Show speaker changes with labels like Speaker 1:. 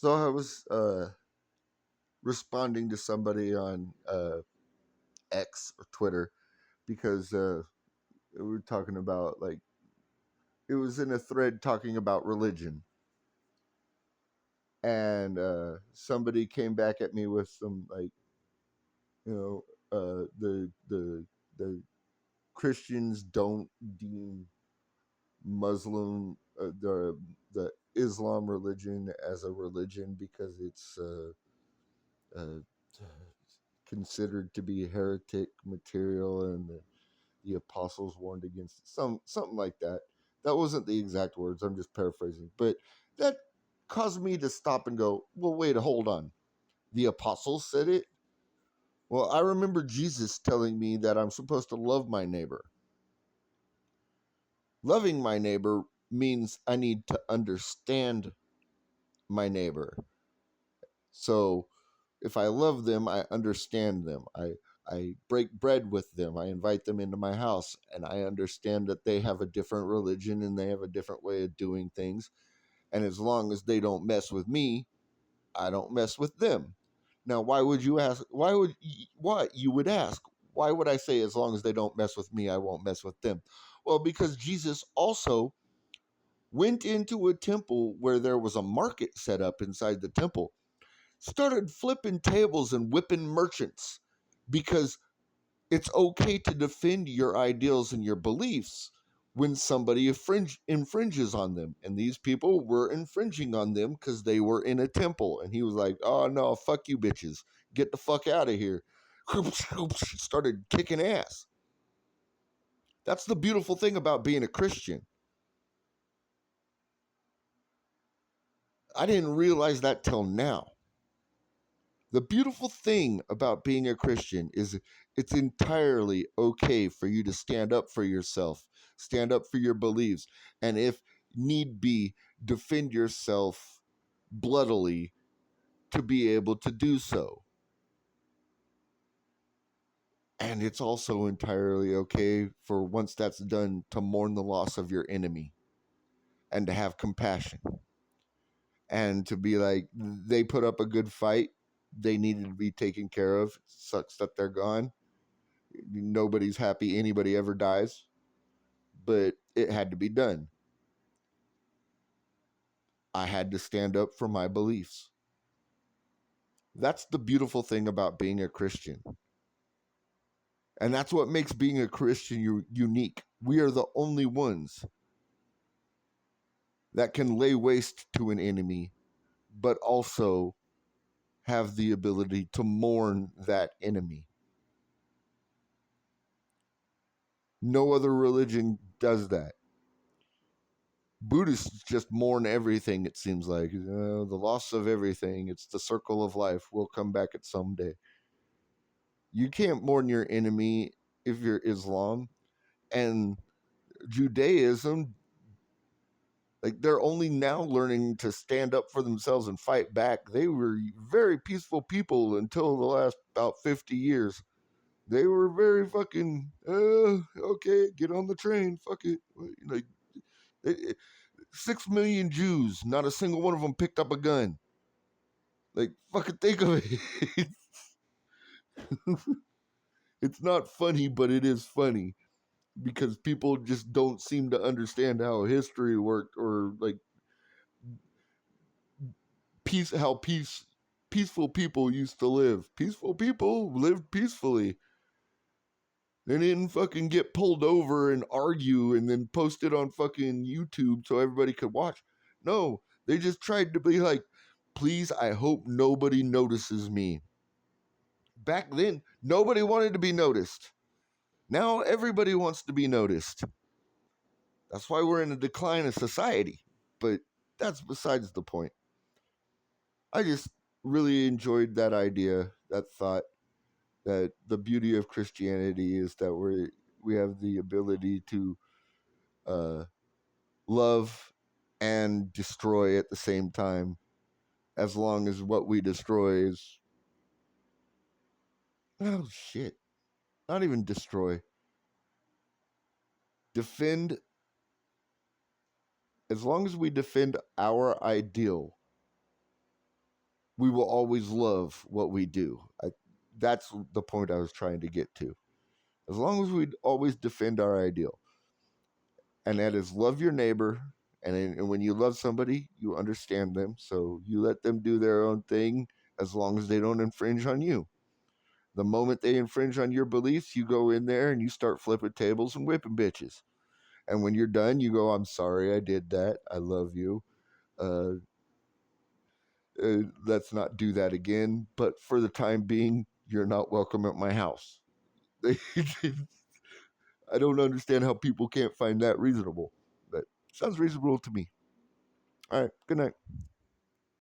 Speaker 1: So I was responding to somebody on X or Twitter because we were talking about like it was in a thread talking about religion, and somebody came back at me with some like you know the Christians don't deem Muslim the Islam religion as a religion because it's uh, considered to be heretic material, and the apostles warned against it. Something like that. That wasn't the exact words. I'm just paraphrasing, but that caused me to stop and go, "Well, wait, hold on. The apostles said it. Well, I remember Jesus telling me that I'm supposed to love my neighbor. Loving my neighbor means I need to understand my neighbor. So if I love them, I understand them. I break bread with them. I invite them into my house, and I understand that they have a different religion and they have a different way of doing things. And as long as they don't mess with me, I don't mess with them. Now, why would you ask? What you would ask? Why would I say as long as they don't mess with me, I won't mess with them? Well, because Jesus also went into a temple where there was a market set up inside the temple, started flipping tables and whipping merchants because it's okay to defend your ideals and your beliefs when somebody infringes on them. And these people were infringing on them because they were in a temple. And he was like, "Oh no, fuck you bitches. Get the fuck out of here." Started kicking ass. That's the beautiful thing about being a Christian. I didn't realize that till now. The beautiful thing about being a Christian is it's entirely okay for you to stand up for yourself, stand up for your beliefs, and if need be, defend yourself bloodily to be able to do so. And it's also entirely okay for once that's done to mourn the loss of your enemy and to have compassion and to be like, they put up a good fight. They needed to be taken care of. Sucks that they're gone. Nobody's happy anybody ever dies, but it had to be done. I had to stand up for my beliefs. That's the beautiful thing about being a Christian. And that's what makes being a Christian unique. We are the only ones that can lay waste to an enemy, but also have the ability to mourn that enemy. No other religion does that. Buddhists just mourn everything, it seems like. The loss of everything. It's the circle of life. We'll come back at some day. You can't mourn your enemy if you're Islam. And Judaism, like they're only now learning to stand up for themselves and fight back. They were very peaceful people until the last about 50 years. They were very fucking, okay, get on the train, fuck it. Like, 6 million Jews, not a single one of them picked up a gun. Like, fucking think of it. It's not funny, but it is funny because people just don't seem to understand how history worked or like peaceful people used to live. Peaceful people lived peacefully. They didn't fucking get pulled over and argue and then post it on fucking YouTube so everybody could watch. No, they just tried to be like, please, I hope nobody notices me. Back then, nobody wanted to be noticed. Now everybody wants to be noticed. That's why we're in a decline of society. But that's besides the point. I just really enjoyed that idea, that thought, that the beauty of Christianity is that we have the ability to uh, love and destroy at the same time, as long as what we destroy is, oh shit, not even destroy, defend. As long as we defend our ideal, we will always love what we do. That's the point I was trying to get to. As long as we always defend our ideal, and that is love your neighbor. And when you love somebody, you understand them. So you let them do their own thing as long as they don't infringe on you. The moment they infringe on your beliefs, you go in there and you start flipping tables and whipping bitches. And when you're done, you go, I'm sorry I did that. I love you. Uh, let's not do that again. But for the time being, you're not welcome at my house. I don't understand how people can't find that reasonable. But sounds reasonable to me. All right. Good night.